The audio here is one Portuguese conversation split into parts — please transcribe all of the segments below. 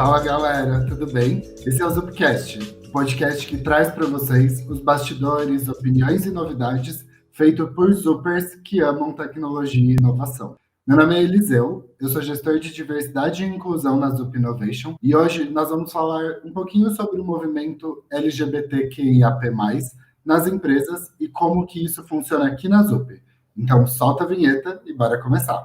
Fala galera, tudo bem? Esse é o Zupcast, o podcast que traz para vocês os bastidores, opiniões e novidades feito por Zupers que amam tecnologia e inovação. Meu nome é Eliseu, eu sou gestor de diversidade e inclusão na Zup Innovation e hoje nós vamos falar um pouquinho sobre o movimento LGBTQIAP+, nas empresas e como que isso funciona aqui na Zup. Então solta a vinheta e bora começar.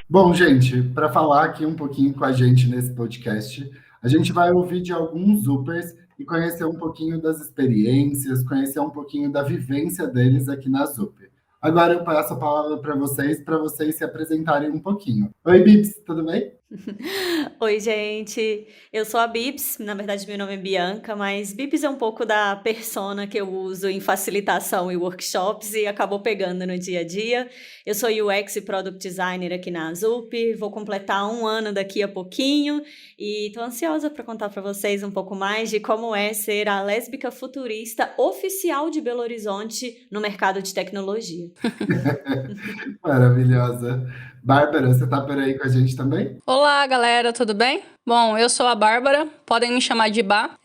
Bom, gente, para falar aqui um pouquinho com a gente nesse podcast, a gente vai ouvir de alguns Zupers e conhecer um pouquinho das experiências, conhecer um pouquinho da vivência deles aqui na Zup. Agora eu passo a palavra para vocês se apresentarem um pouquinho. Oi, Bibs, tudo bem? Oi, gente. Eu sou a Bibs, na verdade meu nome é Bianca, mas Bibs é um pouco da persona que eu uso em facilitação e workshops e acabou pegando no dia a dia. Eu sou UX e Product Designer aqui na Zup, vou completar 1 ano daqui a pouquinho e estou ansiosa para contar para vocês um pouco mais de como é ser a lésbica futurista oficial de Belo Horizonte no mercado de tecnologia. Maravilhosa. Bárbara, você tá por aí com a gente também? Olá, galera, tudo bem? Bom, eu sou a Bárbara, podem me chamar de Bá.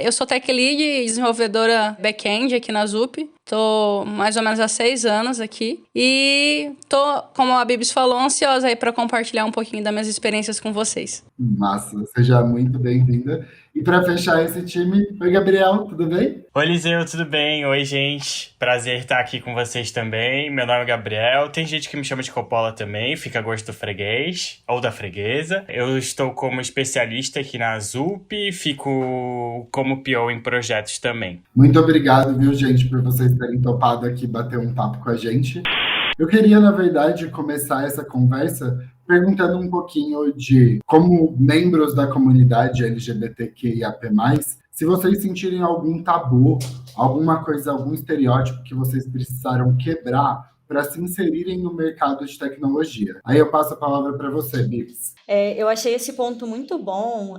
Eu sou Tech Lead e desenvolvedora back-end aqui na Zup. Tô mais ou menos há 6 anos aqui e tô, como a Bibs falou, ansiosa aí para compartilhar um pouquinho das minhas experiências com vocês. Massa, seja muito bem-vinda. E para fechar esse time, oi Gabriel, tudo bem? Oi, Eliseu, tudo bem? Oi, gente. Prazer estar aqui com vocês também. Meu nome é Gabriel. Tem gente que me chama de Coppola também, fica a gosto do freguês ou da freguesa. Eu estou como especialista aqui na Zup e fico como PO em projetos também. Muito obrigado, viu, gente, por vocês terem topado aqui bater um papo com a gente. Eu queria, na verdade, começar essa conversa perguntando um pouquinho de como membros da comunidade LGBTQIAP+, se vocês sentirem algum tabu, alguma coisa, algum estereótipo que vocês precisaram quebrar para se inserirem no mercado de tecnologia. Aí eu passo a palavra para você, Bibs. Eu achei esse ponto muito bom,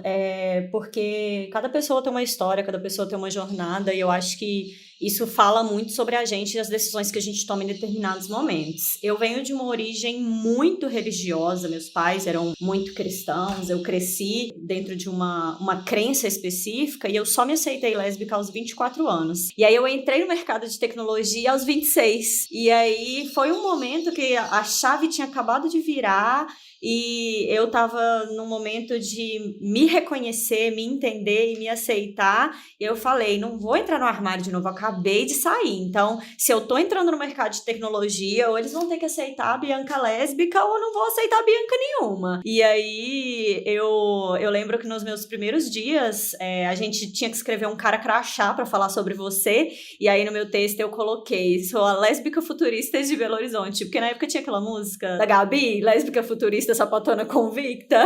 porque cada pessoa tem uma história, cada pessoa tem uma jornada, e eu acho que isso fala muito sobre a gente e as decisões que a gente toma em determinados momentos. Eu venho de uma origem muito religiosa, meus pais eram muito cristãos, eu cresci dentro de uma crença específica e eu só me aceitei lésbica aos 24 anos. E aí eu entrei no mercado de tecnologia aos 26. E aí foi um momento que a chave tinha acabado de virar e eu estava num momento de me reconhecer, me entender e me aceitar. E eu falei, não vou entrar no armário de novo, eu acabei de sair. Então, se eu tô entrando no mercado de tecnologia, ou eles vão ter que aceitar a Bianca lésbica, ou eu não vou aceitar a Bianca nenhuma. E aí, eu lembro que nos meus primeiros dias, a gente tinha que escrever um cara crachá para falar sobre você. E aí, no meu texto, eu coloquei, sou a lésbica futurista de Belo Horizonte. Porque na época tinha aquela música da Gabi, lésbica futurista sapatona convicta.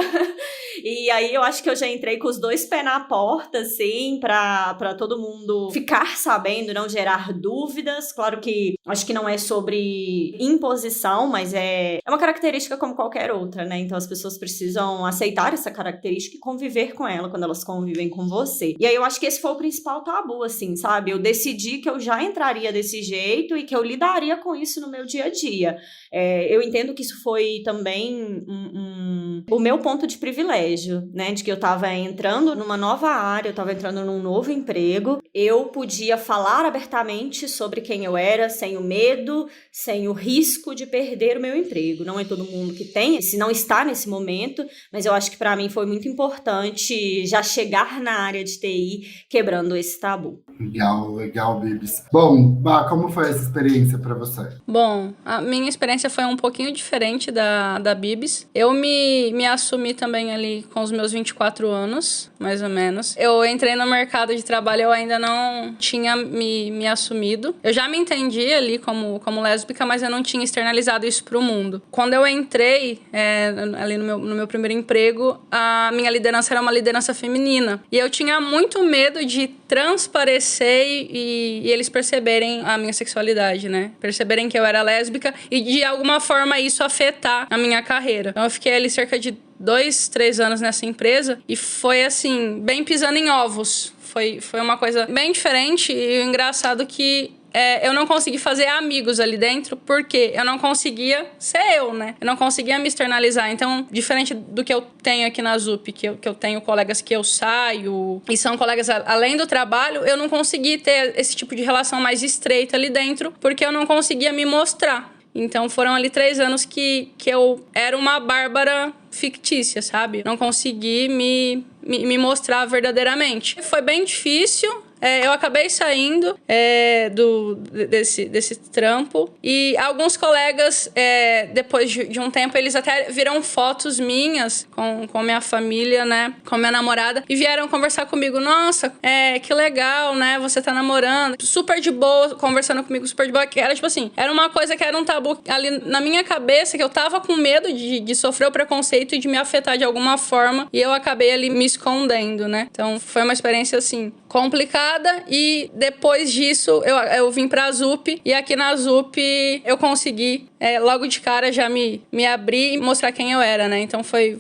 E aí eu acho que eu já entrei com os 2 pés na porta, assim, pra todo mundo ficar sabendo, não gerar dúvidas. Claro que acho que não é sobre imposição, mas é uma característica como qualquer outra, né? Então as pessoas precisam aceitar essa característica e conviver com ela quando elas convivem com você. E aí eu acho que esse foi o principal tabu, assim, sabe? Eu decidi que eu já entraria desse jeito e que eu lidaria com isso no meu dia a dia. Eu entendo que isso foi também o meu ponto de privilégio, né? De que eu tava entrando numa nova área, eu tava entrando num novo emprego. Eu podia falar abertamente sobre quem eu era, sem o medo, sem o risco de perder o meu emprego. Não é todo mundo que tem, se não está nesse momento, mas eu acho que para mim foi muito importante já chegar na área de TI quebrando esse tabu. Legal, Bibs. Bom, Bah, como foi essa experiência para você? Bom, a minha experiência foi um pouquinho diferente da Bibs. Eu me assumi também ali com os meus 24 anos, mais ou menos. Eu entrei no mercado de trabalho, eu ainda não tinha me assumido. Eu já me entendi ali como lésbica, mas eu não tinha externalizado isso pro mundo. Quando eu entrei ali no meu primeiro emprego, a minha liderança era uma liderança feminina. E eu tinha muito medo de transparecer e eles perceberem a minha sexualidade, né? Perceberem que eu era lésbica e de alguma forma isso afetar a minha carreira. Então eu fiquei ali cerca de 2, 3 anos nessa empresa e foi assim, bem pisando em ovos. Foi uma coisa bem diferente e o engraçado que eu não consegui fazer amigos ali dentro, porque eu não conseguia ser eu, né? Eu não conseguia me externalizar. Então, diferente do que eu tenho aqui na ZUP, que eu tenho colegas que eu saio, e são colegas além do trabalho, eu não consegui ter esse tipo de relação mais estreita ali dentro, porque eu não conseguia me mostrar. Então, foram ali 3 anos que eu era uma Bárbara fictícia, sabe? Não consegui me mostrar verdadeiramente. Foi bem difícil. Eu acabei saindo desse trampo. E alguns colegas, depois de um tempo, eles até viram fotos minhas com minha família, né? Com minha namorada. E vieram conversar comigo. Nossa, que legal, né? Você tá namorando. Super de boa, conversando comigo, super de boa. Era tipo assim, era uma coisa que era um tabu ali na minha cabeça, que eu tava com medo de sofrer o preconceito e de me afetar de alguma forma. E eu acabei ali me escondendo, né? Então, foi uma experiência, assim, complicada. E depois disso eu vim pra ZUP, e aqui na ZUP eu consegui logo de cara já me abrir e mostrar quem eu era, né? Então foi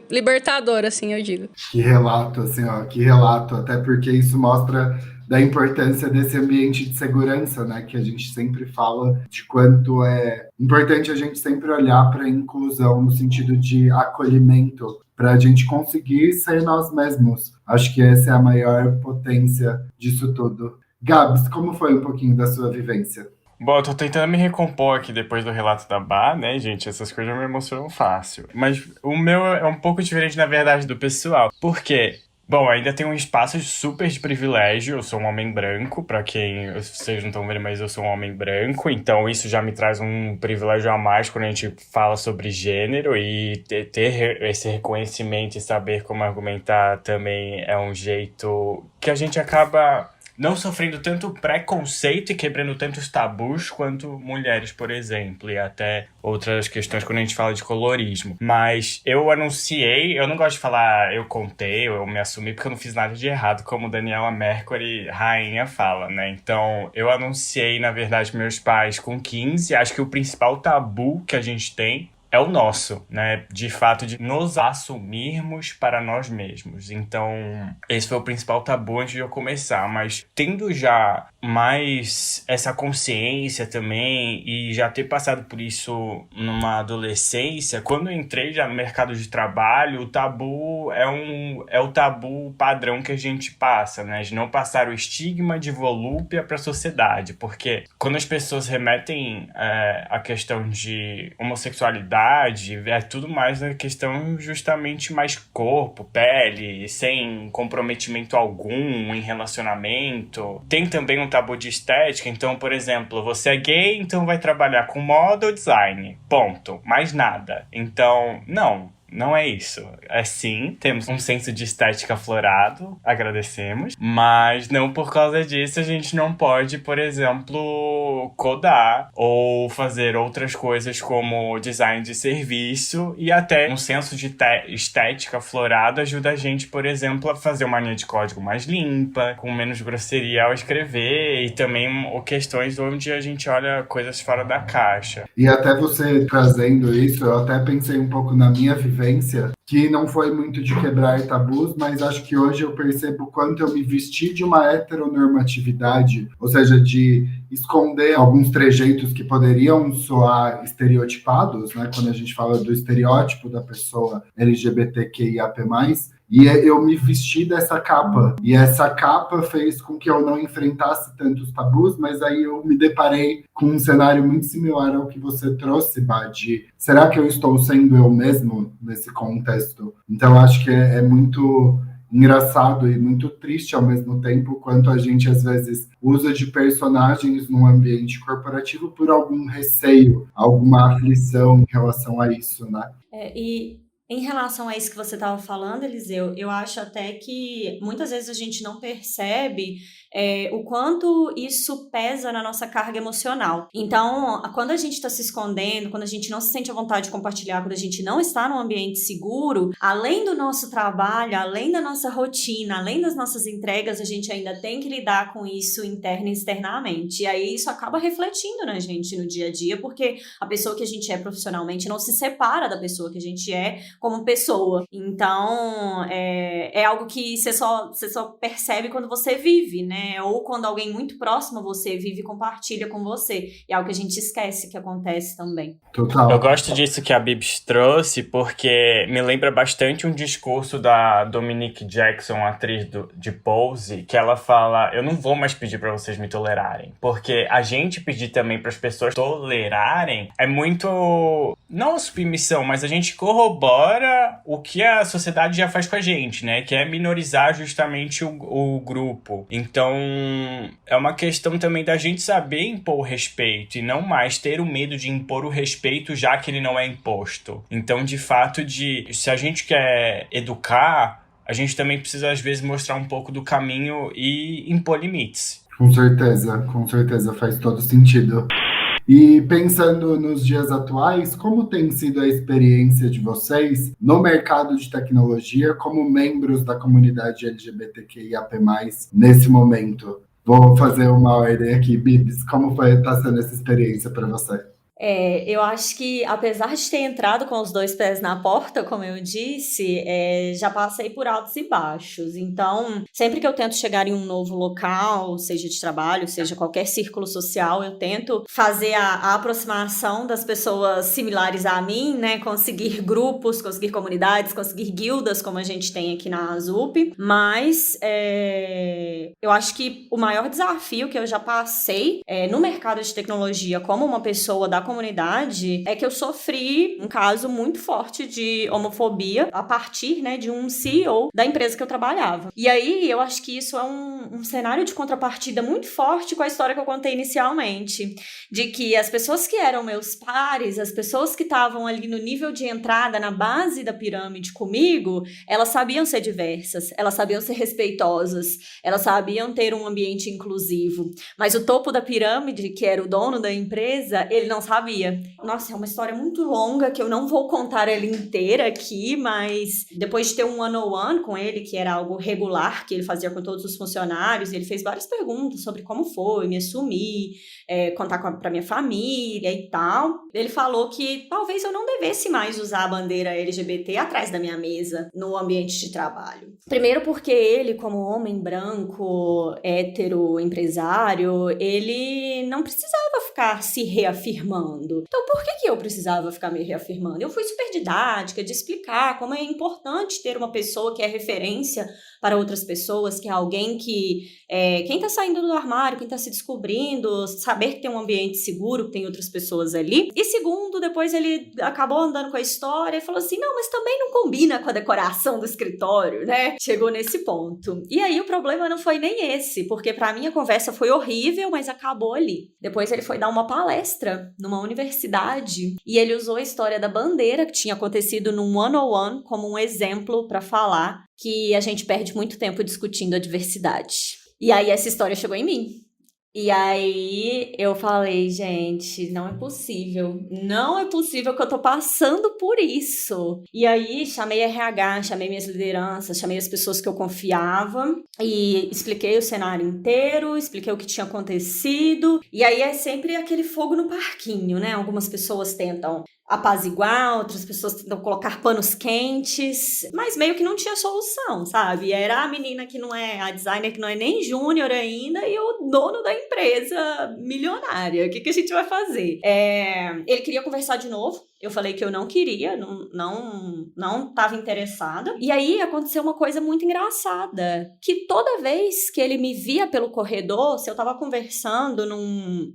libertador, assim, eu digo. Que relato, assim, ó, que relato, até porque isso mostra da importância desse ambiente de segurança, né, que a gente sempre fala de quanto é importante a gente sempre olhar para a inclusão no sentido de acolhimento, para a gente conseguir ser nós mesmos. Acho que essa é a maior potência disso tudo. Gabs, como foi um pouquinho da sua vivência? Bom, eu tô tentando me recompor aqui depois do relato da Bá, né, gente? Essas coisas me emocionam fácil. Mas o meu é um pouco diferente, na verdade, do pessoal. Por quê? Bom, ainda tem um espaço super de privilégio. Eu sou um homem branco, pra quem vocês não estão vendo, mas eu sou um homem branco. Então isso já me traz um privilégio a mais quando a gente fala sobre gênero. E ter esse reconhecimento e saber como argumentar também é um jeito que a gente acaba não sofrendo tanto preconceito e quebrando tantos tabus quanto mulheres, por exemplo, e até outras questões quando a gente fala de colorismo. Mas eu anunciei, eu não gosto de falar eu contei, eu me assumi, porque eu não fiz nada de errado, como Daniela Mercury, rainha, fala, né? Então, eu anunciei, na verdade, meus pais com 15, acho que o principal tabu que a gente tem é o nosso, né? De fato, de nos assumirmos para nós mesmos. Então, esse foi o principal tabu antes de eu começar. Mas tendo já mais essa consciência também e já ter passado por isso numa adolescência, quando eu entrei já no mercado de trabalho, o tabu é o tabu padrão que a gente passa, né? De não passar o estigma de volúpia para a sociedade. Porque quando as pessoas remetem a questão de homossexualidade, é tudo mais na questão justamente mais corpo, pele, sem comprometimento algum em relacionamento. Tem também um tabu de estética, então, por exemplo, você é gay, então vai trabalhar com moda ou design, ponto, mais nada. Então, não é isso. É sim, temos um senso de estética aflorado, agradecemos, mas não por causa disso a gente não pode, por exemplo, codar ou fazer outras coisas como design de serviço, e até um senso de estética aflorado ajuda a gente, por exemplo, a fazer uma linha de código mais limpa, com menos grosseria ao escrever, e também questões onde a gente olha coisas fora da caixa. E até você trazendo isso, eu até pensei um pouco na minha vivência, que não foi muito de quebrar tabus, mas acho que hoje eu percebo quanto eu me vesti de uma heteronormatividade, ou seja, de esconder alguns trejeitos que poderiam soar estereotipados, né? Quando a gente fala do estereótipo da pessoa LGBTQIAP+, e eu me vesti dessa capa. E essa capa fez com que eu não enfrentasse tantos tabus, mas aí eu me deparei com um cenário muito similar ao que você trouxe, Badi. Será que eu estou sendo eu mesmo nesse contexto? Então, acho que é muito engraçado e muito triste ao mesmo tempo, quanto a gente, às vezes, usa de personagens num ambiente corporativo por algum receio, alguma aflição em relação a isso, né? E em relação a isso que você estava falando, Eliseu, eu acho até que muitas vezes a gente não percebe o quanto isso pesa na nossa carga emocional. Então, quando a gente está se escondendo, quando a gente não se sente à vontade de compartilhar, quando a gente não está num ambiente seguro, além do nosso trabalho, além da nossa rotina, além das nossas entregas, a gente ainda tem que lidar com isso interna e externamente. E aí isso acaba refletindo na gente no dia a dia, porque a pessoa que a gente é profissionalmente não se separa da pessoa que a gente é como pessoa. Então, é algo que você só percebe quando você vive, né? né? Ou quando alguém muito próximo a você vive e compartilha com você. E é algo que a gente esquece que acontece também. Total. Eu gosto disso que a Bibs trouxe, porque me lembra bastante um discurso da Dominique Jackson, atriz de Pose, que ela fala: eu não vou mais pedir pra vocês me tolerarem. Porque a gente pedir também pras pessoas tolerarem é muito... não submissão, mas a gente corrobora o que a sociedade já faz com a gente, né? Que é minorizar justamente o grupo. Então, é uma questão também da gente saber impor o respeito e não mais ter o medo de impor o respeito já que ele não é imposto. Então, de fato, se a gente quer educar, a gente também precisa, às vezes, mostrar um pouco do caminho e impor limites. Com certeza, faz todo sentido. E pensando nos dias atuais, como tem sido a experiência de vocês no mercado de tecnologia como membros da comunidade LGBTQIAP+, nesse momento? Vou fazer uma ordem aqui, Bibs, como está sendo essa experiência para você? Eu acho que, apesar de ter entrado com os 2 pés na porta, como eu disse, já passei por altos e baixos. Então, sempre que eu tento chegar em um novo local, seja de trabalho, seja qualquer círculo social, eu tento fazer a aproximação das pessoas similares a mim, né? Conseguir grupos, conseguir comunidades, conseguir guildas, como a gente tem aqui na ZUP. Mas eu acho que o maior desafio que eu já passei no mercado de tecnologia como uma pessoa da comunidade é que eu sofri um caso muito forte de homofobia a partir, né, de um CEO da empresa que eu trabalhava. E aí eu acho que isso é um cenário de contrapartida muito forte com a história que eu contei inicialmente, de que as pessoas que eram meus pares, as pessoas que estavam ali no nível de entrada, na base da pirâmide comigo, elas sabiam ser diversas, elas sabiam ser respeitosas, elas sabiam ter um ambiente inclusivo. Mas o topo da pirâmide, que era o dono da empresa, ele não sabia. Nossa, é uma história muito longa que eu não vou contar ela inteira aqui, mas depois de ter um one-on-one com ele, que era algo regular, que ele fazia com todos os funcionários, ele fez várias perguntas sobre como foi me assumir, contar pra minha família e tal. Ele falou que talvez eu não devesse mais usar a bandeira LGBT atrás da minha mesa no ambiente de trabalho. Primeiro porque ele, como homem branco, hétero, empresário, ele não precisava ficar se reafirmando. Então, por que eu precisava ficar me reafirmando? Eu fui super didática de explicar como é importante ter uma pessoa que é referência para outras pessoas, que é alguém que... quem está saindo do armário, quem está se descobrindo, saber que tem um ambiente seguro, que tem outras pessoas ali. E segundo, depois ele acabou andando com a história e falou assim, não, mas também não combina com a decoração do escritório, né? Chegou nesse ponto. E aí o problema não foi nem esse, porque pra mim a conversa foi horrível, mas acabou ali. Depois ele foi dar uma palestra numa universidade e ele usou a história da bandeira que tinha acontecido num one-on-one como um exemplo para falar que a gente perde muito tempo discutindo a diversidade. E aí essa história chegou em mim. E aí eu falei, gente, não é possível que eu tô passando por isso. E aí chamei RH, chamei minhas lideranças, chamei as pessoas que eu confiava e expliquei o cenário inteiro, expliquei o que tinha acontecido. E aí é sempre aquele fogo no parquinho, né? Algumas pessoas tentam apaziguar, outras pessoas tentam colocar panos quentes, mas meio que não tinha solução, sabe? Era a menina que não é, a designer que não é nem júnior ainda e o dono da empresa milionária. O que a gente vai fazer? Ele queria conversar de novo. Eu falei que eu não queria, não estava interessada. E aí aconteceu uma coisa muito engraçada, que toda vez que ele me via pelo corredor, se eu estava conversando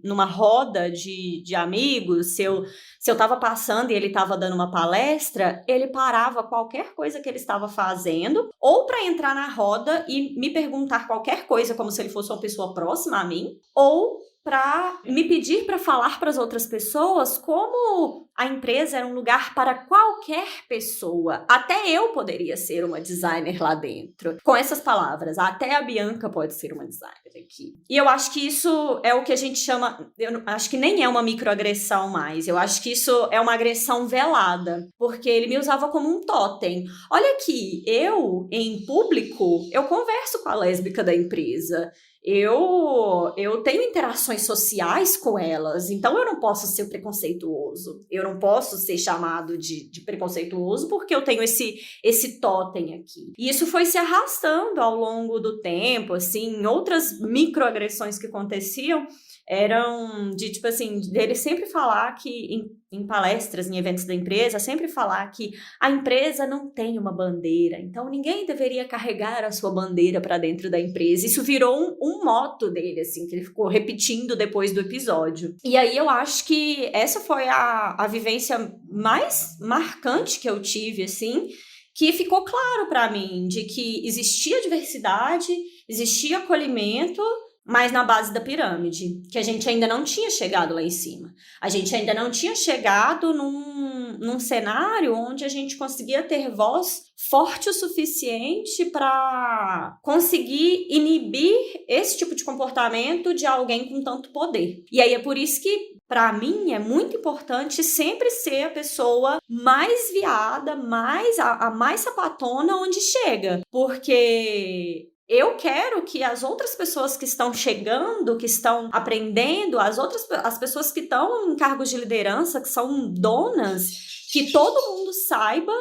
numa roda de amigos, se eu estava passando e ele estava dando uma palestra, ele parava qualquer coisa que ele estava fazendo, ou para entrar na roda e me perguntar qualquer coisa, como se ele fosse uma pessoa próxima a mim, ou para me pedir para falar para as outras pessoas como a empresa era um lugar para qualquer pessoa. Até eu poderia ser uma designer lá dentro. Com essas palavras, até a Bianca pode ser uma designer aqui. E eu acho que isso é o que a gente chama... Eu acho que nem é uma microagressão mais. Eu acho que isso é uma agressão velada. Porque ele me usava como um totem. Olha aqui, eu, em público, eu converso com a lésbica da empresa. eu tenho interações sociais com elas, então eu não posso ser preconceituoso, eu não posso ser chamado de preconceituoso porque eu tenho esse totem aqui. E isso foi se arrastando ao longo do tempo, assim, outras microagressões que aconteciam eram de, tipo assim, dele sempre falar que, em palestras, em eventos da empresa, sempre falar que a empresa não tem uma bandeira, então ninguém deveria carregar a sua bandeira para dentro da empresa. Isso virou um moto dele, assim, que ele ficou repetindo depois do episódio. E aí eu acho que essa foi a vivência mais marcante que eu tive, assim, que ficou claro para mim, de que existia diversidade, existia acolhimento, mas na base da pirâmide, que a gente ainda não tinha chegado lá em cima. A gente ainda não tinha chegado num cenário onde a gente conseguia ter voz forte o suficiente para conseguir inibir esse tipo de comportamento de alguém com tanto poder. E aí é por isso que, para mim, é muito importante sempre ser a pessoa mais viada, a mais sapatona onde chega. Porque eu quero que as outras pessoas que estão chegando, que estão aprendendo, as pessoas que estão em cargos de liderança, que são donas, que todo mundo saiba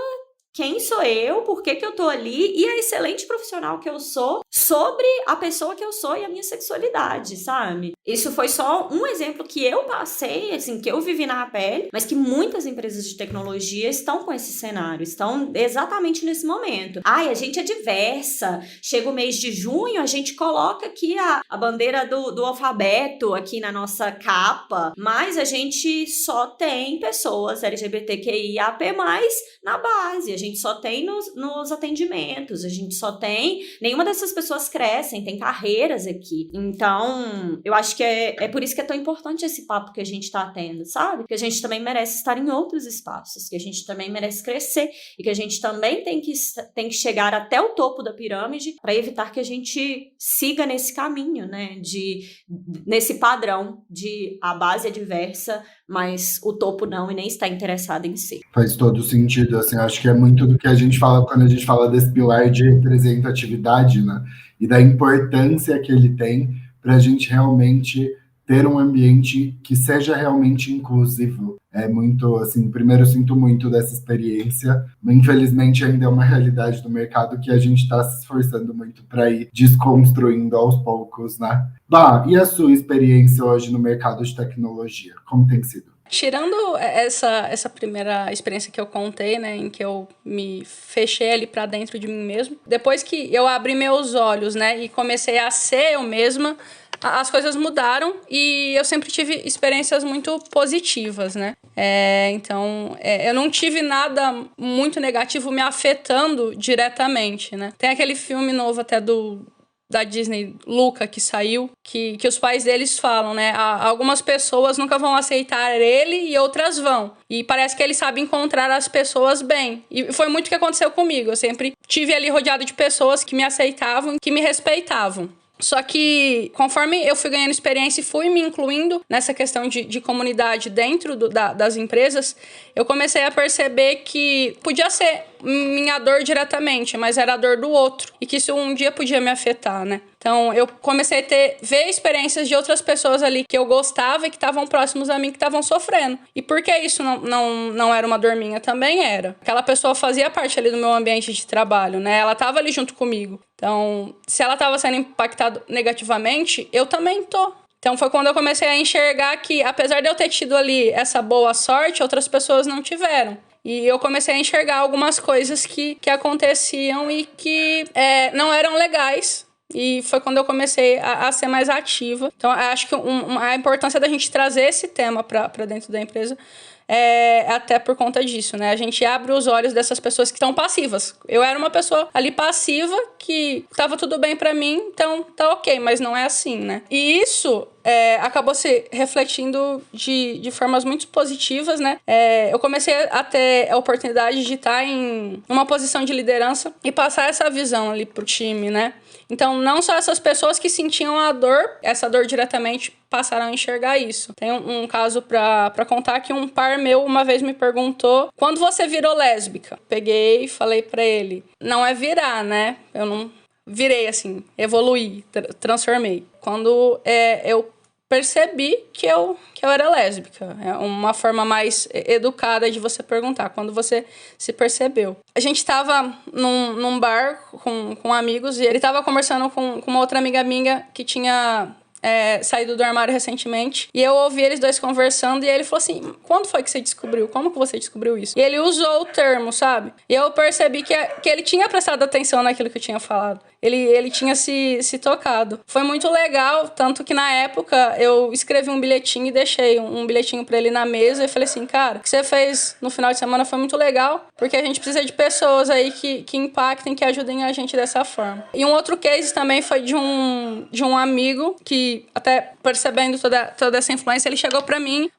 quem sou eu, por que eu tô ali e a excelente profissional que eu sou sobre a pessoa que eu sou e a minha sexualidade, sabe? Isso foi só um exemplo que eu passei, assim, que eu vivi na pele, mas que muitas empresas de tecnologia estão com esse cenário, estão exatamente nesse momento. Ai, a gente é diversa, chega o mês de junho, a gente coloca aqui a bandeira do alfabeto aqui na nossa capa, mas a gente só tem pessoas LGBTQIAP+, na base, a gente só tem nos atendimentos, a gente só tem... Nenhuma dessas pessoas crescem, tem carreiras aqui. Então, eu acho que é por isso que é tão importante esse papo que a gente tá tendo, sabe? Que a gente também merece estar em outros espaços, que a gente também merece crescer e que a gente também tem que chegar até o topo da pirâmide para evitar que a gente siga nesse caminho, né? Nesse padrão de a base é diversa, mas o topo não e nem está interessado em si. Faz todo sentido, assim, acho que é muito do que a gente fala quando a gente fala desse pilar de representatividade, né, e da importância que ele tem para a gente realmente ter um ambiente que seja realmente inclusivo. É muito, assim, primeiro eu sinto muito dessa experiência, infelizmente ainda é uma realidade do mercado que a gente está se esforçando muito para ir desconstruindo aos poucos, né? Bah, e a sua experiência hoje no mercado de tecnologia? Como tem sido? Tirando essa primeira experiência que eu contei, né, em que eu me fechei ali pra dentro de mim mesmo, depois que eu abri meus olhos, né, e comecei a ser eu mesma, as coisas mudaram e eu sempre tive experiências muito positivas, né? Então, eu não tive nada muito negativo me afetando diretamente, né? Tem aquele filme novo até da Disney, Luca, que saiu, que os pais deles falam, né? Algumas pessoas nunca vão aceitar ele e outras vão. E parece que ele sabe encontrar as pessoas bem. E foi muito o que aconteceu comigo. Eu sempre tive ali rodeado de pessoas que me aceitavam, que me respeitavam. Só que, conforme eu fui ganhando experiência e fui me incluindo nessa questão de comunidade dentro das empresas, eu comecei a perceber que podia ser minha dor diretamente, mas era a dor do outro. E que isso um dia podia me afetar, né? Então, eu comecei a ver experiências de outras pessoas ali que eu gostava e que estavam próximos a mim, que estavam sofrendo. E por que isso não era uma dor minha? Também era. Aquela pessoa fazia parte ali do meu ambiente de trabalho, né? Ela estava ali junto comigo. Então, se ela estava sendo impactada negativamente, eu também tô. Então, foi quando eu comecei a enxergar que, apesar de eu ter tido ali essa boa sorte, outras pessoas não tiveram. E eu comecei a enxergar algumas coisas que aconteciam e que não eram legais. E foi quando eu comecei a ser mais ativa. Então, eu acho que a importância da gente trazer esse tema para dentro da empresa até por conta disso, né? A gente abre os olhos dessas pessoas que estão passivas. Eu era uma pessoa ali passiva, que tava tudo bem pra mim, então tá ok, mas não é assim, né? E isso acabou se refletindo de formas muito positivas, né? Eu comecei a ter a oportunidade de estar em uma posição de liderança e passar essa visão ali pro time, né? Então, não só essas pessoas que sentiam essa dor diretamente, passaram a enxergar isso. Tem um caso pra contar que um par meu uma vez me perguntou: quando você virou lésbica? Peguei e falei pra ele: não é virar, né? Eu não virei, assim, evoluí, transformei. Quando eu percebi que eu era lésbica. É uma forma mais educada de você perguntar, quando você se percebeu. A gente estava num bar com amigos e ele estava conversando com uma outra amiga minha que tinha saído do armário recentemente. E eu ouvi eles dois conversando e ele falou assim, quando foi que você descobriu? Como que você descobriu isso? E ele usou o termo, sabe? E eu percebi que ele tinha prestado atenção naquilo que eu tinha falado. Ele tinha se tocado. Foi muito legal, tanto que na época eu escrevi um bilhetinho e deixei um bilhetinho pra ele na mesa e falei assim, cara, o que você fez no final de semana foi muito legal, porque a gente precisa de pessoas aí que impactem, que ajudem a gente dessa forma. E um outro case também foi de um amigo que, até percebendo toda essa influência, ele chegou pra mim,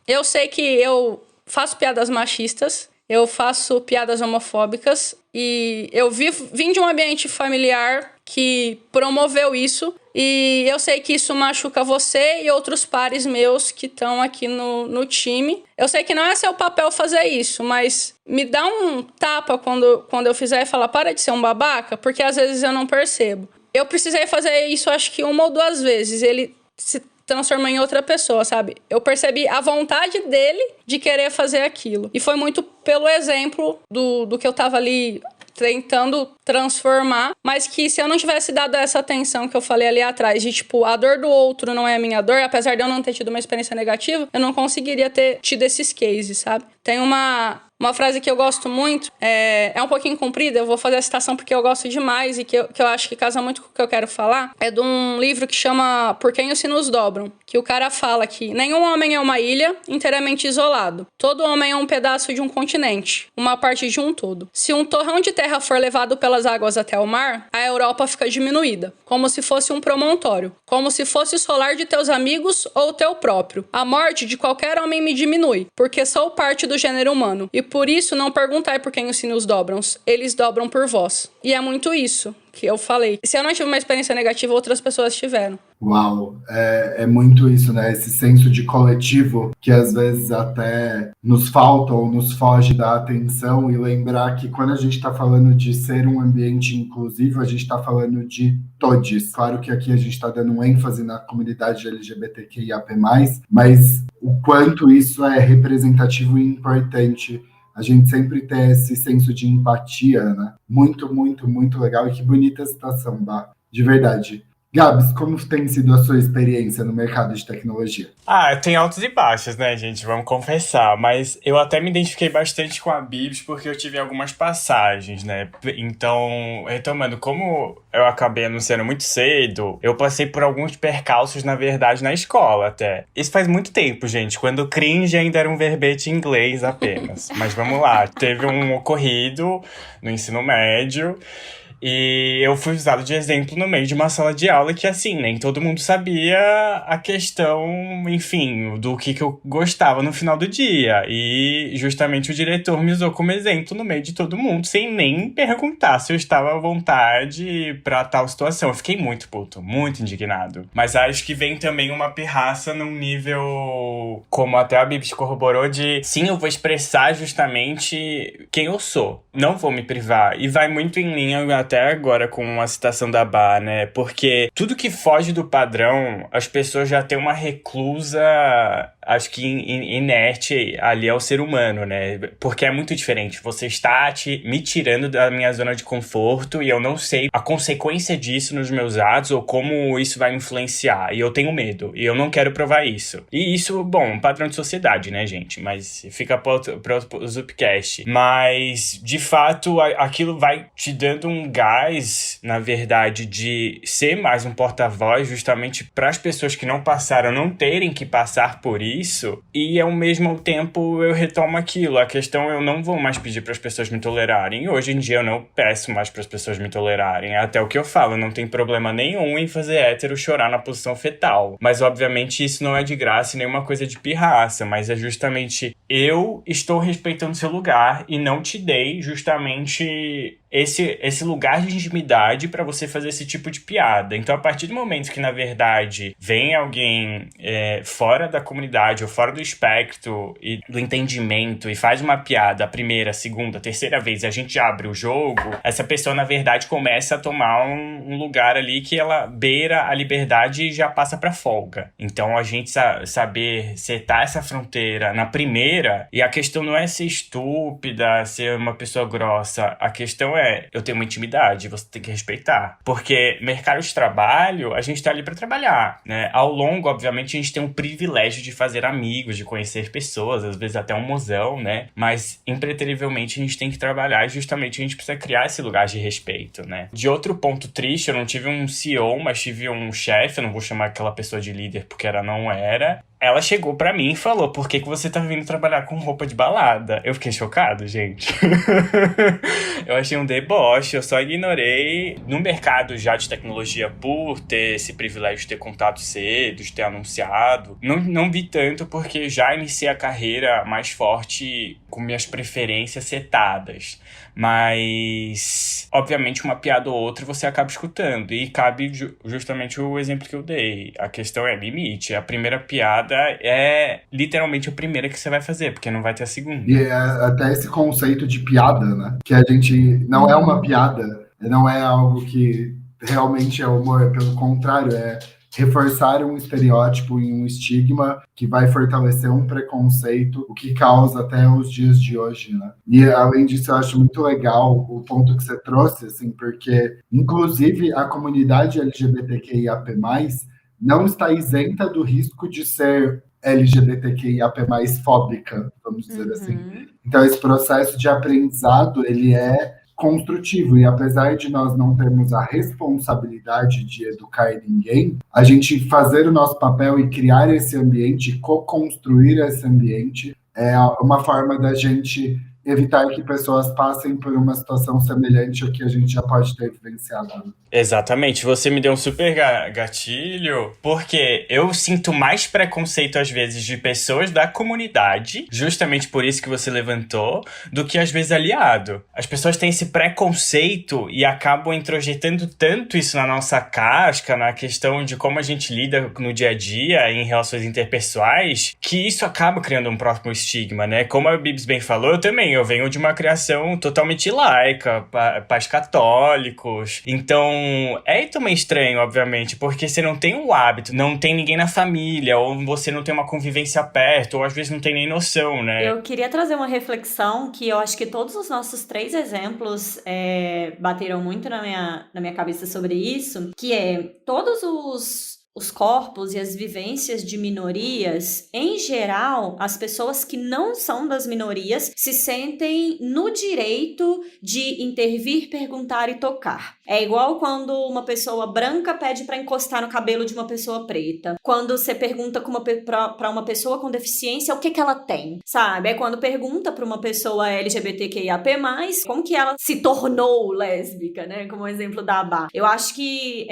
eu sei que eu faço piadas machistas, eu faço piadas homofóbicas e eu vim de um ambiente familiar que promoveu isso e eu sei que isso machuca você e outros pares meus que estão aqui no time. Eu sei que não é seu papel fazer isso, mas me dá um tapa quando eu fizer e falar, para de ser um babaca, porque às vezes eu não percebo. Eu precisei fazer isso acho que 1 ou 2 vezes, ele se transformou em outra pessoa, sabe? Eu percebi a vontade dele de querer fazer aquilo. E foi muito pelo exemplo do que eu tava ali tentando transformar, mas que se eu não tivesse dado essa atenção que eu falei ali atrás, de tipo, a dor do outro não é a minha dor, apesar de eu não ter tido uma experiência negativa, eu não conseguiria ter tido esses cases, sabe? Tem uma frase que eu gosto muito, é um pouquinho comprida, eu vou fazer a citação porque eu gosto demais e que eu acho que casa muito com o que eu quero falar. É de um livro que chama Por Quem os Sinos Dobram, que o cara fala que nenhum homem é uma ilha inteiramente isolado. Todo homem é um pedaço de um continente, uma parte de um todo. Se um torrão de terra for levado pelas águas até o mar, a Europa fica diminuída, como se fosse um promontório, como se fosse o solar de teus amigos ou teu próprio. A morte de qualquer homem me diminui, porque sou parte do gênero humano, e por isso não perguntai por quem os sinos dobram, eles dobram por vós. E é muito isso que eu falei. Se eu não tive uma experiência negativa, outras pessoas tiveram. Uau, é muito isso, né? Esse senso de coletivo que às vezes até nos falta ou nos foge da atenção, e lembrar que quando a gente está falando de ser um ambiente inclusivo, a gente está falando de todos. Claro que aqui a gente está dando um ênfase na comunidade LGBTQIAP+, mas o quanto isso é representativo e importante. A gente sempre ter esse senso de empatia, né? Muito, muito, muito legal. E que bonita citação, Bah. De verdade. Gabs, como tem sido a sua experiência no mercado de tecnologia? Tem altos e baixos, né, gente? Vamos confessar. Mas eu até me identifiquei bastante com a Bibs porque eu tive algumas passagens, né? Então, retomando, como eu acabei anunciando muito cedo, eu passei por alguns percalços, na verdade, na escola até. Isso faz muito tempo, gente, quando cringe ainda era um verbete em inglês apenas. Mas vamos lá, teve um ocorrido no ensino médio. E eu fui usado de exemplo no meio de uma sala de aula que, assim, nem todo mundo sabia a questão, enfim, do que eu gostava no final do dia. E justamente o diretor me usou como exemplo no meio de todo mundo, sem nem perguntar se eu estava à vontade pra tal situação. Eu fiquei muito puto, muito indignado. Mas acho que vem também uma pirraça num nível, como até a Bibs corroborou, de sim, eu vou expressar justamente quem eu sou. Não vou me privar. E vai muito em linha até agora com a citação da Bá, né? Porque tudo que foge do padrão, as pessoas já têm uma reclusa, acho que inerte ali ao ser humano, né? Porque é muito diferente. Você está me tirando da minha zona de conforto e eu não sei a consequência disso nos meus atos ou como isso vai influenciar. E eu tenho medo. E eu não quero provar isso. E isso, bom, padrão de sociedade, né, gente? Mas fica para o Zupcast. Mas, de fato, aquilo vai te dando um gás, na verdade, de ser mais um porta-voz justamente para as pessoas que não passaram não terem que passar por isso. E, ao mesmo tempo, eu retomo aquilo. A questão, eu não vou mais pedir para as pessoas me tolerarem. E hoje em dia eu não peço mais para as pessoas me tolerarem. É até o que eu falo, não tem problema nenhum em fazer hétero chorar na posição fetal. Mas, obviamente, isso não é de graça e nenhuma coisa de pirraça. Mas é justamente, eu estou respeitando seu lugar e não te dei justamente esse lugar de intimidade para você fazer esse tipo de piada. Então, a partir do momento que, na verdade, vem alguém fora da comunidade ou fora do espectro e do entendimento e faz uma piada a primeira, segunda, terceira vez e a gente abre o jogo, essa pessoa, na verdade, começa a tomar um lugar ali que ela beira a liberdade e já passa pra folga. Então, a gente saber setar essa fronteira na primeira, e a questão não é ser estúpida, ser uma pessoa grossa, a questão é, eu tenho uma intimidade, você tem que respeitar. Porque mercado de trabalho, a gente tá ali pra trabalhar, né? Ao longo, obviamente, a gente tem um privilégio de fazer amigos, de conhecer pessoas, às vezes até um mozão, né? Mas, impreterivelmente, a gente tem que trabalhar e justamente a gente precisa criar esse lugar de respeito, né? De outro ponto triste, eu não tive um CEO, mas tive um chefe, eu não vou chamar aquela pessoa de líder porque ela não era. Ela chegou pra mim e falou, por que você tá vindo trabalhar com roupa de balada? Eu fiquei chocado, gente. Eu achei um deboche, eu só ignorei. No mercado já de tecnologia, por ter esse privilégio de ter contato cedo, de ter anunciado, não vi tanto porque já iniciei a carreira mais forte com minhas preferências setadas. Mas, obviamente, uma piada ou outra você acaba escutando. E cabe justamente o exemplo que eu dei. A questão é limite. A primeira piada é literalmente a primeira que você vai fazer, porque não vai ter a segunda. E até esse conceito de piada, né? Que a gente não é uma piada, não é algo que realmente é humor, pelo contrário, é reforçar um estereótipo e um estigma que vai fortalecer um preconceito, o que causa até os dias de hoje, né? E, além disso, eu acho muito legal o ponto que você trouxe, assim, porque, inclusive, a comunidade LGBTQIAP+, não está isenta do risco de ser LGBTQIAP+, fóbica, vamos dizer assim. Então, esse processo de aprendizado, ele é construtivo, e apesar de nós não termos a responsabilidade de educar ninguém, a gente fazer o nosso papel e criar esse ambiente, co-construir esse ambiente, é uma forma da gente evitar que pessoas passem por uma situação semelhante ao que a gente já pode ter vivenciado. Exatamente, você me deu um super gatilho, porque eu sinto mais preconceito às vezes de pessoas da comunidade, justamente por isso que você levantou, do que às vezes aliado. As pessoas têm esse preconceito e acabam introjetando tanto isso na nossa casca, na questão de como a gente lida no dia a dia, em relações interpessoais, que isso acaba criando um próximo estigma, né? Como a Bibs bem falou, eu venho de uma criação totalmente laica, pais católicos, então é também estranho, obviamente, porque você não tem o hábito, não tem ninguém na família, ou você não tem uma convivência perto, ou às vezes não tem nem noção, né? Eu queria trazer uma reflexão que eu acho que todos os nossos 3 exemplos bateram muito na minha cabeça sobre isso, que é todos os corpos e as vivências de minorias, em geral, as pessoas que não são das minorias se sentem no direito de intervir, perguntar e tocar. É igual quando uma pessoa branca pede para encostar no cabelo de uma pessoa preta. Quando você pergunta para uma pessoa com deficiência o que ela tem, sabe? É quando pergunta para uma pessoa LGBTQIAP+, como que ela se tornou lésbica, né? Como o exemplo da Abá. Eu acho que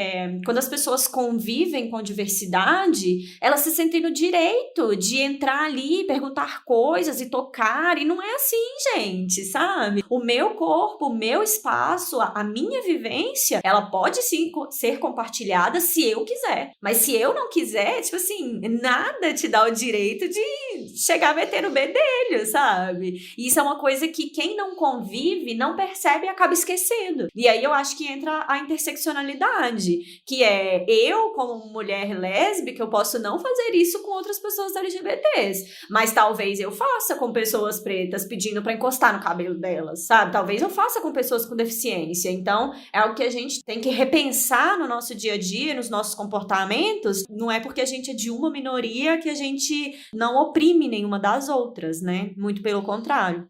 quando as pessoas convivem com diversidade, elas se sentem no direito de entrar ali, perguntar coisas e tocar, e não é assim, gente, sabe? O meu corpo, o meu espaço, a minha vivência, ela pode sim ser compartilhada se eu quiser, mas se eu não quiser, tipo assim, nada te dá o direito de chegar a meter no bedelho, sabe? E isso é uma coisa que quem não convive não percebe e acaba esquecendo. E aí eu acho que entra a interseccionalidade, que é eu, como mulher lésbica, eu posso não fazer isso com outras pessoas LGBTs, mas talvez eu faça com pessoas pretas pedindo pra encostar no cabelo delas, sabe? Talvez eu faça com pessoas com deficiência. Então, é algo que a gente tem que repensar no nosso dia a dia, nos nossos comportamentos. Não é porque a gente é de uma minoria que a gente não oprime nenhuma das outras, né? Muito pelo contrário.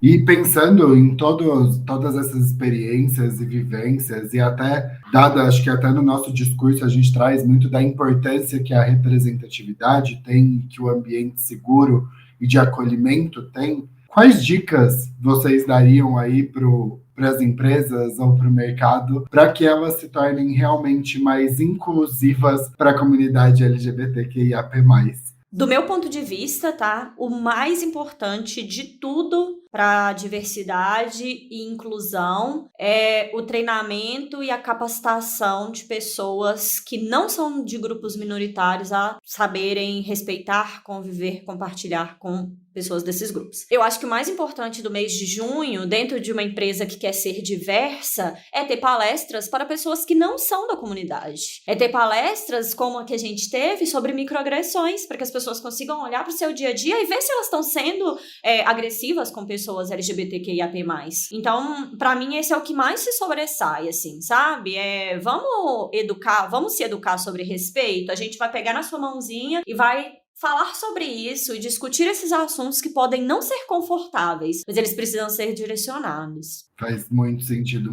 E pensando em todas essas experiências e vivências, e até, acho que até no nosso discurso a gente traz muito da importância que a representatividade tem, que o ambiente seguro e de acolhimento tem, quais dicas vocês dariam aí para as empresas ou para o mercado para que elas se tornem realmente mais inclusivas para a comunidade LGBTQIAP+? Do meu ponto de vista, tá? O mais importante de tudo para diversidade e inclusão é o treinamento e a capacitação de pessoas que não são de grupos minoritários a saberem respeitar, conviver, compartilhar com pessoas desses grupos. Eu acho que o mais importante do mês de junho, dentro de uma empresa que quer ser diversa, é ter palestras para pessoas que não são da comunidade. É ter palestras como a que a gente teve sobre microagressões, para que as pessoas consigam olhar para o seu dia a dia e ver se elas estão sendo agressivas com pessoas LGBTQIAP+. Então, para mim, esse é o que mais se sobressai, assim, sabe? Vamos se educar sobre respeito, a gente vai pegar na sua mãozinha e vai falar sobre isso e discutir esses assuntos que podem não ser confortáveis, mas eles precisam ser direcionados. Faz muito sentido,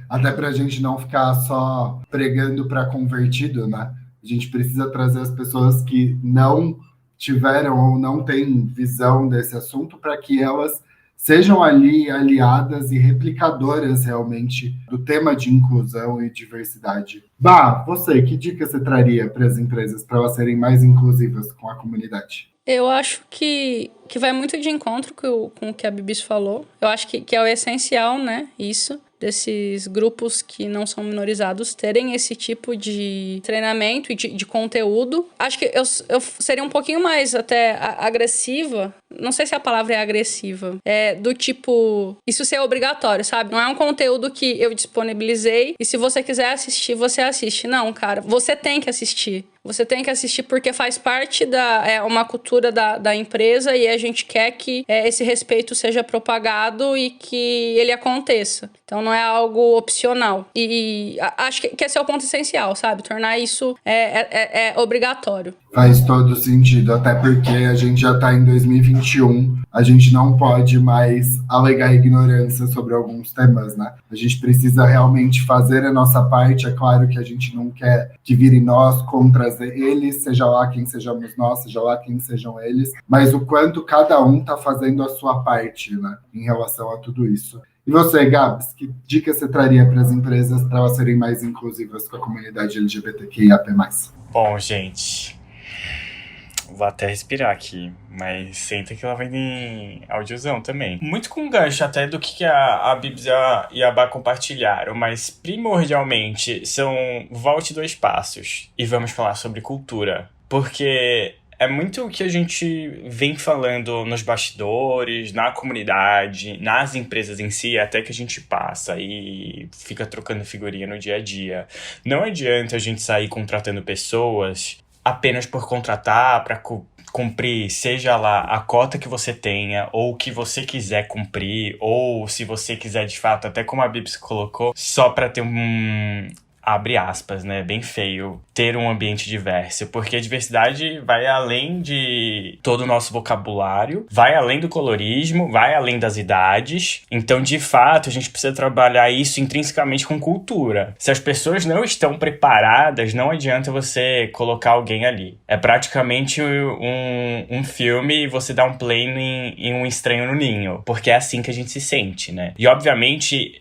até pra gente não ficar só pregando para convertido, né? A gente precisa trazer as pessoas que não tiveram ou não têm visão desse assunto para que elas sejam ali aliadas e replicadoras realmente do tema de inclusão e diversidade. Bah, você, que dica você traria para as empresas para elas serem mais inclusivas com a comunidade? Eu acho que vai muito de encontro com o que a Bibis falou. Eu acho que é o essencial, né, isso, desses grupos que não são minorizados terem esse tipo de treinamento e de conteúdo. Acho que eu seria um pouquinho mais até agressiva, não sei se a palavra é agressiva, do tipo, isso ser obrigatório, sabe? Não é um conteúdo que eu disponibilizei e se você quiser assistir, você assiste. Não, cara, você tem que assistir. Você tem que assistir porque faz parte uma cultura da empresa e a gente quer que esse respeito seja propagado e que ele aconteça. Então não é algo opcional. E acho que esse é o ponto essencial, sabe? Tornar isso obrigatório. Faz todo sentido, até porque a gente já está em 2021, a gente não pode mais alegar ignorância sobre alguns temas, né? A gente precisa realmente fazer a nossa parte. É claro que a gente não quer que virem nós contra eles, seja lá quem sejamos nós, seja lá quem sejam eles, mas o quanto cada um está fazendo a sua parte, né, em relação a tudo isso. E você, Gabs, que dica você traria para as empresas para elas serem mais inclusivas com a comunidade LGBTQIAP+. Bom, gente, vou até respirar aqui, mas senta que ela vai em audiozão também. Muito com gancho até do que a Bibs e a Bá compartilharam, mas primordialmente volte 2 passos e vamos falar sobre cultura. Porque é muito o que a gente vem falando nos bastidores, na comunidade, nas empresas em si, até que a gente passa e fica trocando figurinha no dia a dia. Não adianta a gente sair contratando pessoas apenas por contratar, para cumprir, seja lá a cota que você tenha, ou o que você quiser cumprir, ou se você quiser de fato, até como a Bibs colocou, só para ter abre aspas, né, bem feio, ter um ambiente diverso, porque a diversidade vai além de todo o nosso vocabulário, vai além do colorismo, vai além das idades, então, de fato, a gente precisa trabalhar isso intrinsecamente com cultura. Se as pessoas não estão preparadas, não adianta você colocar alguém ali. É praticamente um filme e você dá um play em Um Estranho no Ninho, porque é assim que a gente se sente, né? E, obviamente,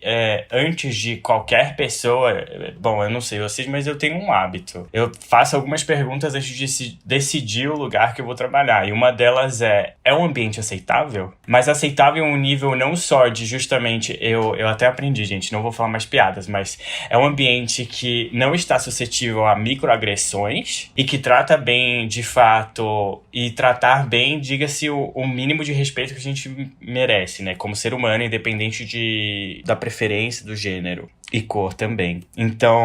antes de qualquer pessoa, bom, eu não sei vocês, mas eu tenho um hábito. Eu faço algumas perguntas antes de decidir o lugar que eu vou trabalhar. E uma delas é um ambiente aceitável? Mas aceitável em um nível não só de justamente... Eu até aprendi, gente, não vou falar mais piadas, mas é um ambiente que não está suscetível a microagressões e que trata bem, de fato, e tratar bem, diga-se, o mínimo de respeito que a gente merece, né? Como ser humano, independente da preferência, do gênero. E cor também. Então,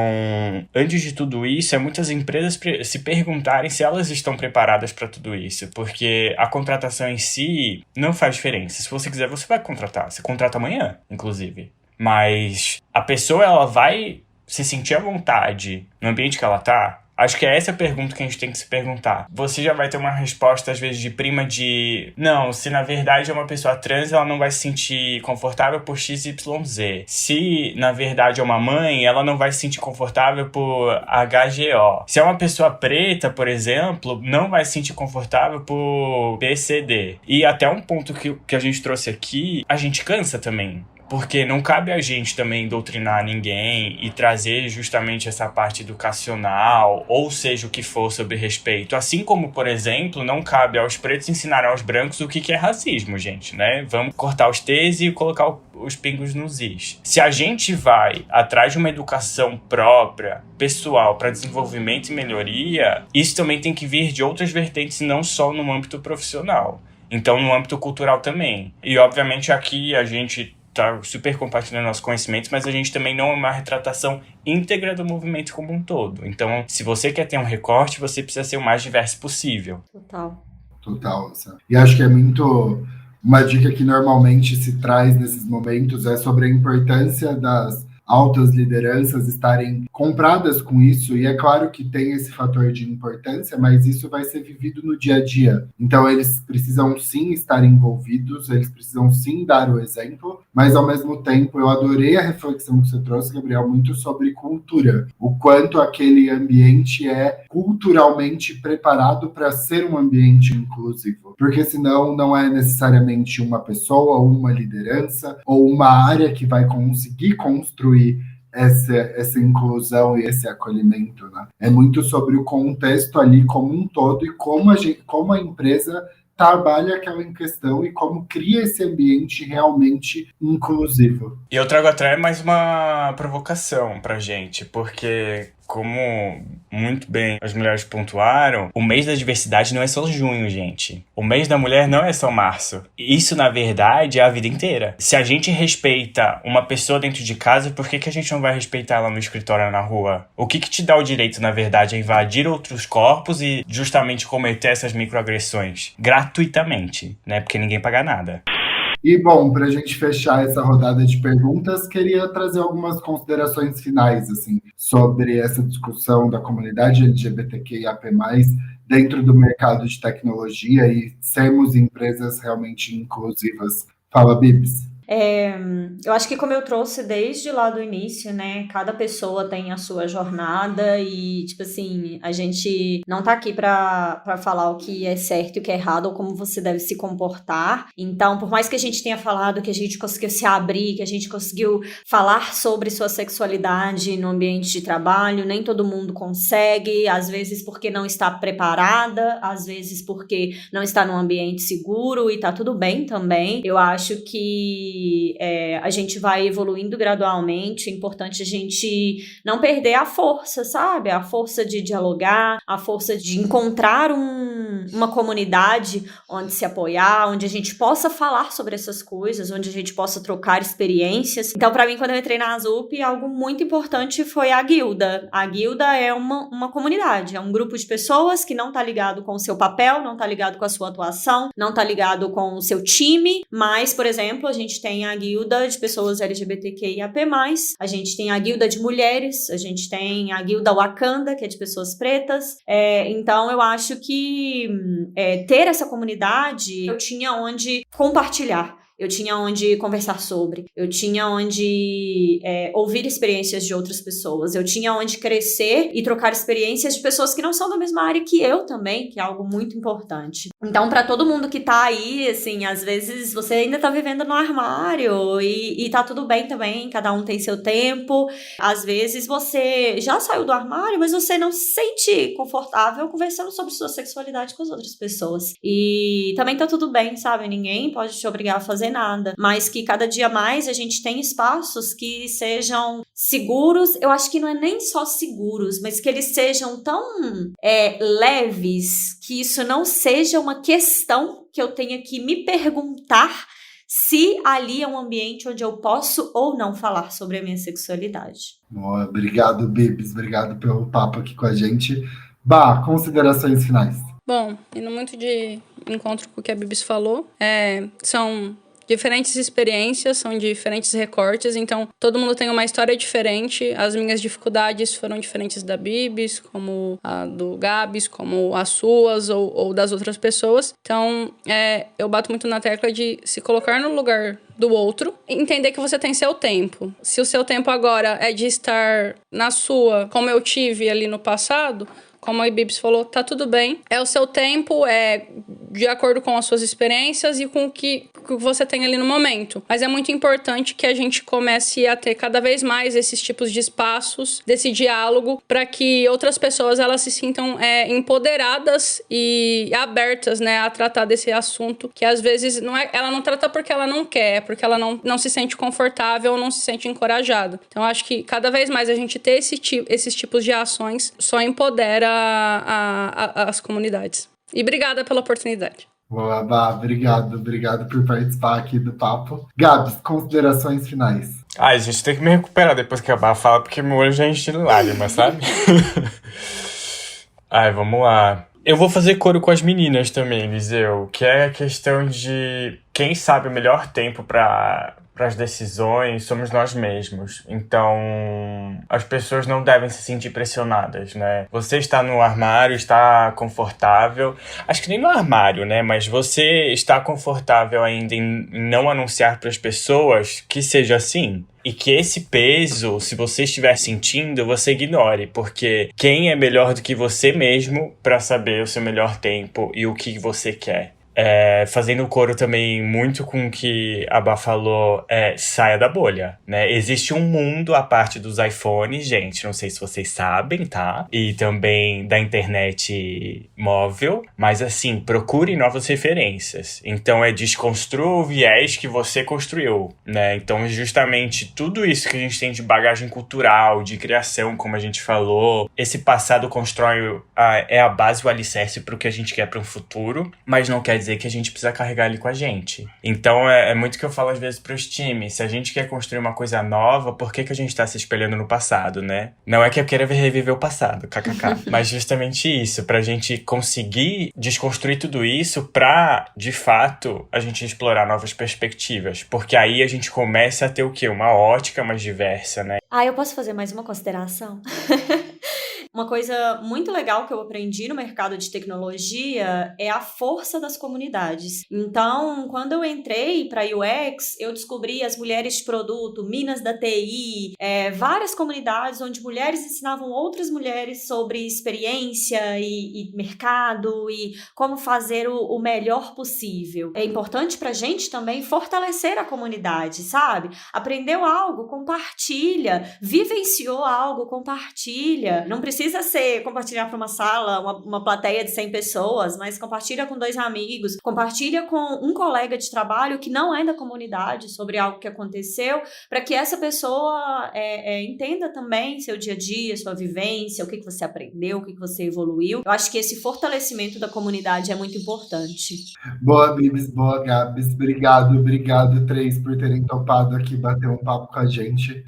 antes de tudo isso, muitas empresas se perguntarem se elas estão preparadas para tudo isso, porque a contratação em si não faz diferença. Se você quiser, você vai contratar. Você contrata amanhã, inclusive. Mas a pessoa, ela vai se sentir à vontade no ambiente que ela tá? Acho que é essa a pergunta que a gente tem que se perguntar. Você já vai ter uma resposta, às vezes, de prima de... Não, se na verdade é uma pessoa trans, ela não vai se sentir confortável por XYZ. Se, na verdade, é uma mãe, ela não vai se sentir confortável por HGO. Se é uma pessoa preta, por exemplo, não vai se sentir confortável por PCD. E até um ponto que a gente trouxe aqui, a gente cansa também. Porque não cabe a gente também doutrinar ninguém e trazer justamente essa parte educacional, ou seja o que for, sobre respeito. Assim como, por exemplo, não cabe aos pretos ensinar aos brancos o que é racismo, gente, né? Vamos cortar os T's e colocar os pingos nos is. Se a gente vai atrás de uma educação própria, pessoal, para desenvolvimento e melhoria, isso também tem que vir de outras vertentes, não só no âmbito profissional. Então, no âmbito cultural também. E, obviamente, aqui a gente tá super compartilhando nossos conhecimentos, mas a gente também não é uma retratação íntegra do movimento como um todo. Então, se você quer ter um recorte, você precisa ser o mais diverso possível. Total. E acho que é muito... Uma dica que normalmente se traz nesses momentos é sobre a importância das altas lideranças estarem compradas com isso, e é claro que tem esse fator de importância, mas isso vai ser vivido no dia a dia. Então eles precisam sim estar envolvidos, eles precisam sim dar o exemplo, mas ao mesmo tempo eu adorei a reflexão que você trouxe, Gabriel, muito sobre cultura, o quanto aquele ambiente é culturalmente preparado para ser um ambiente inclusivo, porque senão não é necessariamente uma pessoa ou uma liderança ou uma área que vai conseguir construir essa inclusão e esse acolhimento, né? É muito sobre o contexto ali como um todo e como a empresa trabalha aquela em questão e como cria esse ambiente realmente inclusivo. E eu trago até mais uma provocação pra gente, porque, como muito bem as mulheres pontuaram, o mês da diversidade não é só junho, gente. O mês da mulher não é só março. Isso, na verdade, é a vida inteira. Se a gente respeita uma pessoa dentro de casa, por que a gente não vai respeitar ela no escritório, na rua? O que te dá o direito, na verdade, a invadir outros corpos e justamente cometer essas microagressões? Gratuitamente, né? Porque ninguém paga nada. E, bom, para a gente fechar essa rodada de perguntas, queria trazer algumas considerações finais, assim, sobre essa discussão da comunidade LGBTQIAP+, dentro do mercado de tecnologia e sermos empresas realmente inclusivas. Fala, Bibs. Eu acho que, como eu trouxe desde lá do início, né, cada pessoa tem a sua jornada e, tipo assim, a gente não tá aqui pra falar o que é certo e o que é errado ou como você deve se comportar. Então, por mais que a gente tenha falado que a gente conseguiu se abrir, que a gente conseguiu falar sobre sua sexualidade no ambiente de trabalho, nem todo mundo consegue, às vezes porque não está preparada, às vezes porque não está num ambiente seguro, e tá tudo bem também. Eu acho que a gente vai evoluindo gradualmente, é importante a gente não perder a força, sabe? A força de dialogar, a força de encontrar uma comunidade onde se apoiar, onde a gente possa falar sobre essas coisas, onde a gente possa trocar experiências. Então, para mim, quando eu entrei na Azup, algo muito importante foi a guilda. A guilda é uma comunidade, é um grupo de pessoas que não tá ligado com o seu papel, não tá ligado com a sua atuação, não tá ligado com o seu time, mas, por exemplo, a gente tem a guilda de pessoas LGBTQIAP+, a gente tem a guilda de mulheres, a gente tem a guilda Wakanda, que é de pessoas pretas. Então, eu acho que ter essa comunidade, eu tinha onde compartilhar. Eu tinha onde conversar sobre, eu tinha onde ouvir experiências de outras pessoas, eu tinha onde crescer e trocar experiências de pessoas que não são da mesma área que eu também, que é algo muito importante. Então, para todo mundo que tá aí, assim, às vezes você ainda tá vivendo no armário e tá tudo bem também, cada um tem seu tempo. Às vezes você já saiu do armário, mas você não se sente confortável conversando sobre sua sexualidade com as outras pessoas. E também tá tudo bem, sabe? Ninguém pode te obrigar a fazer nada, mas que cada dia mais a gente tem espaços que sejam seguros. Eu acho que não é nem só seguros, mas que eles sejam tão leves, que isso não seja uma questão que eu tenha que me perguntar se ali é um ambiente onde eu posso ou não falar sobre a minha sexualidade. Boa, obrigado, Bibs, obrigado pelo papo aqui com a gente. Bah, considerações finais. Bom, indo muito de encontro com o que a Bibis falou, são diferentes experiências, são diferentes recortes, então todo mundo tem uma história diferente. As minhas dificuldades foram diferentes da Bibis, como a do Gabs, como as suas ou das outras pessoas. Então, eu bato muito na tecla de se colocar no lugar do outro, entender que você tem seu tempo. Se o seu tempo agora é de estar na sua, como eu tive ali no passado, como a Bibs falou, tá tudo bem. É o seu tempo, de acordo com as suas experiências e com o que você tem ali no momento. Mas é muito importante que a gente comece a ter cada vez mais esses tipos de espaços, desse diálogo, para que outras pessoas elas se sintam empoderadas e abertas, né, a tratar desse assunto, que às vezes ela não trata porque ela não quer, porque ela não se sente confortável ou não se sente encorajada. Então, acho que cada vez mais a gente ter esses tipos de ações só empodera as comunidades. E obrigada pela oportunidade. Boa, Bá, obrigado por participar aqui do papo. Gabs, considerações finais. Ai, gente, tem que me recuperar depois que a Bá fala, porque meu olho já enche de lágrimas, sabe? Ai, vamos lá. Eu vou fazer coro com as meninas também, Eliseu, que é a questão de quem sabe o melhor tempo para as decisões somos nós mesmos. Então, as pessoas não devem se sentir pressionadas, né? Você está no armário, está confortável. Acho que nem no armário, né? Mas você está confortável ainda em não anunciar para as pessoas que seja assim. E que esse peso, se você estiver sentindo, você ignore. Porque quem é melhor do que você mesmo para saber o seu melhor tempo e o que você quer? Fazendo coro também muito com o que a Bá falou, saia da bolha, né? Existe um mundo à parte dos iPhones, gente, não sei se vocês sabem, tá? E também da internet móvel, mas assim, procure novas referências. Então desconstrua o viés que você construiu, né? Então justamente tudo isso que a gente tem de bagagem cultural, de criação, como a gente falou, esse passado constrói a base, o alicerce para o que a gente quer para um futuro, mas não quer dizer que a gente precisa carregar ele com a gente. Então é muito que eu falo às vezes pros times, se a gente quer construir uma coisa nova, por que a gente tá se espelhando no passado, né? Não é que eu queira reviver o passado, kkk, mas justamente isso, pra gente conseguir desconstruir tudo isso pra, de fato, a gente explorar novas perspectivas, porque aí a gente começa a ter o quê? Uma ótica mais diversa, né? Eu posso fazer mais uma consideração? Uma coisa muito legal que eu aprendi no mercado de tecnologia é a força das comunidades. Então, quando eu entrei para UX, eu descobri as mulheres de produto, Minas da TI, várias comunidades onde mulheres ensinavam outras mulheres sobre experiência e mercado e como fazer o melhor possível. É importante para a gente também fortalecer a comunidade, sabe? Aprendeu algo, compartilha. Vivenciou algo, compartilha. Não precisa ser compartilhar para uma sala, uma plateia de 100 pessoas, mas compartilha com 2 amigos, compartilha com um colega de trabalho que não é da comunidade sobre algo que aconteceu, para que essa pessoa entenda também seu dia a dia, sua vivência, o que você aprendeu, o que você evoluiu. Eu acho que esse fortalecimento da comunidade é muito importante. Boa, Bibs, boa, Gabs. Obrigado, três, por terem topado aqui bater um papo com a gente.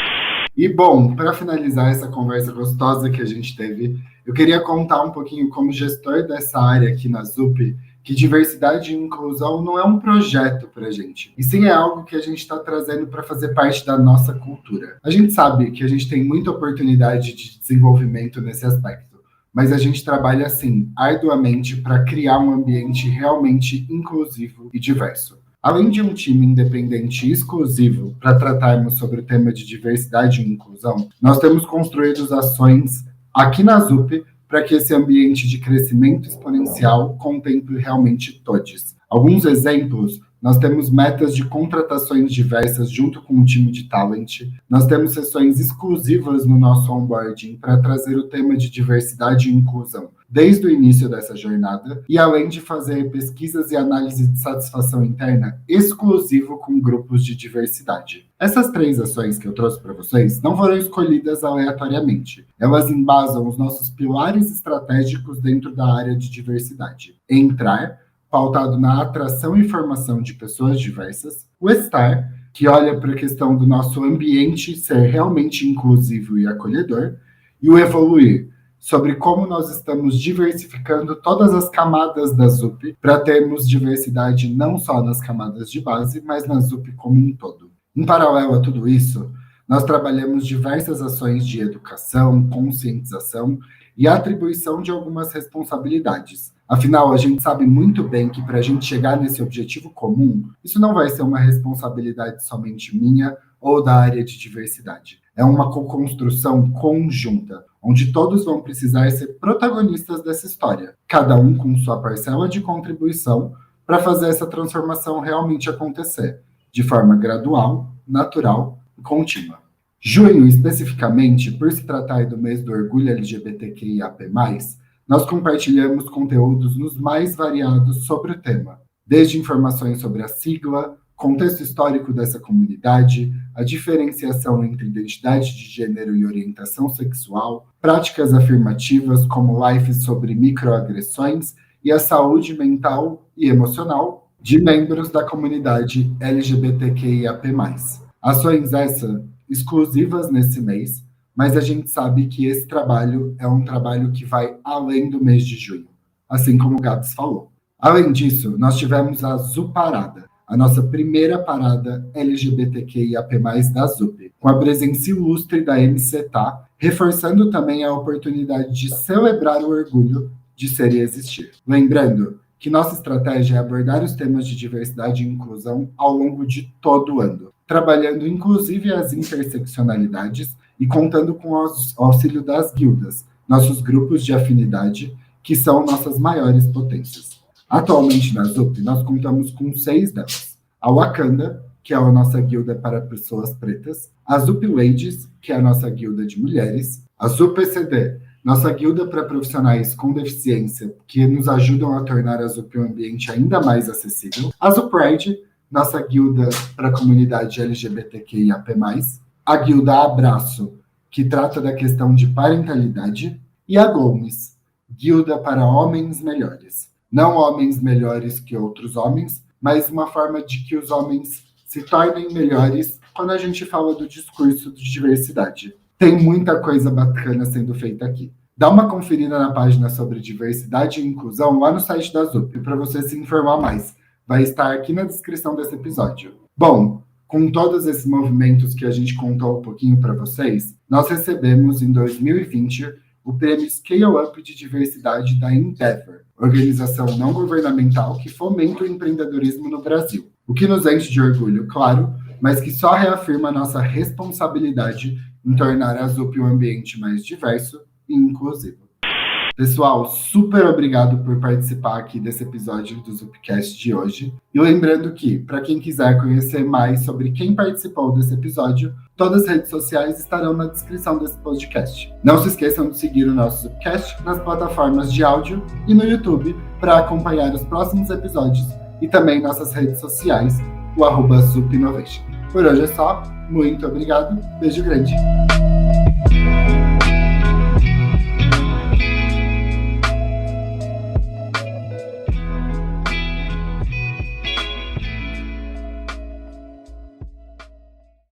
E, bom, para finalizar essa conversa gostosa que a gente teve, eu queria contar um pouquinho como gestor dessa área aqui na ZUP, que diversidade e inclusão não é um projeto para a gente, e sim é algo que a gente está trazendo para fazer parte da nossa cultura. A gente sabe que a gente tem muita oportunidade de desenvolvimento nesse aspecto, mas a gente trabalha, assim, arduamente para criar um ambiente realmente inclusivo e diverso. Além de um time independente e exclusivo para tratarmos sobre o tema de diversidade e inclusão, nós temos construído ações aqui na ZUP para que esse ambiente de crescimento exponencial contemple realmente todos. Alguns exemplos: nós temos metas de contratações diversas junto com o time de talent, nós temos sessões exclusivas no nosso onboarding para trazer o tema de diversidade e inclusão desde o início dessa jornada, e além de fazer pesquisas e análise de satisfação interna exclusivo com grupos de diversidade. Essas 3 ações que eu trouxe para vocês não foram escolhidas aleatoriamente. Elas embasam os nossos pilares estratégicos dentro da área de diversidade. Entrar, pautado na atração e formação de pessoas diversas. O estar, que olha para a questão do nosso ambiente ser realmente inclusivo e acolhedor. E o evoluir, sobre como nós estamos diversificando todas as camadas da ZUP para termos diversidade não só nas camadas de base, mas na ZUP como um todo. Em paralelo a tudo isso, nós trabalhamos diversas ações de educação, conscientização e atribuição de algumas responsabilidades. Afinal, a gente sabe muito bem que para a gente chegar nesse objetivo comum, isso não vai ser uma responsabilidade somente minha ou da área de diversidade. É uma co-construção conjunta, onde todos vão precisar ser protagonistas dessa história, cada um com sua parcela de contribuição para fazer essa transformação realmente acontecer, de forma gradual, natural e contínua. Junho, especificamente, por se tratar do mês do orgulho LGBTQIAP+, nós compartilhamos conteúdos nos mais variados sobre o tema, desde informações sobre a sigla, contexto histórico dessa comunidade, a diferenciação entre identidade de gênero e orientação sexual, práticas afirmativas como lives sobre microagressões e a saúde mental e emocional de membros da comunidade LGBTQIAP+. Ações essas exclusivas nesse mês, mas a gente sabe que esse trabalho é um trabalho que vai além do mês de junho, assim como o Gabs falou. Além disso, nós tivemos a Zuparada, a nossa primeira parada LGBTQIAP+, da ZUP, com a presença ilustre da MCTA, reforçando também a oportunidade de celebrar o orgulho de ser e existir. Lembrando que nossa estratégia é abordar os temas de diversidade e inclusão ao longo de todo o ano, trabalhando inclusive as interseccionalidades e contando com o auxílio das guildas, nossos grupos de afinidade, que são nossas maiores potências. Atualmente na ZUP, nós contamos com 6 delas. A Wakanda, que é a nossa guilda para pessoas pretas, a ZUP Ladies, que é a nossa guilda de mulheres, a ZUP ECD, nossa guilda para profissionais com deficiência, que nos ajudam a tornar a ZUP um ambiente ainda mais acessível, a ZUP Pride, nossa guilda para a comunidade LGBTQIAP+, a guilda Abraço, que trata da questão de parentalidade, e a Gomes, guilda para homens melhores. Não homens melhores que outros homens, mas uma forma de que os homens se tornem melhores quando a gente fala do discurso de diversidade. Tem muita coisa bacana sendo feita aqui. Dá uma conferida na página sobre diversidade e inclusão lá no site da ZUP, para você se informar mais. Vai estar aqui na descrição desse episódio. Bom, com todos esses movimentos que a gente contou um pouquinho para vocês, nós recebemos em 2020 o prêmio Scale Up de Diversidade da Endeavor, organização não governamental que fomenta o empreendedorismo no Brasil. O que nos enche de orgulho, claro, mas que só reafirma a nossa responsabilidade em tornar a ZUP um ambiente mais diverso e inclusivo. Pessoal, super obrigado por participar aqui desse episódio do ZUPcast de hoje. E lembrando que, para quem quiser conhecer mais sobre quem participou desse episódio, todas as redes sociais estarão na descrição desse podcast. Não se esqueçam de seguir o nosso ZUPcast nas plataformas de áudio e no YouTube para acompanhar os próximos episódios e também nossas redes sociais, o @ZUPinnovation. Por hoje é só, muito obrigado, beijo grande.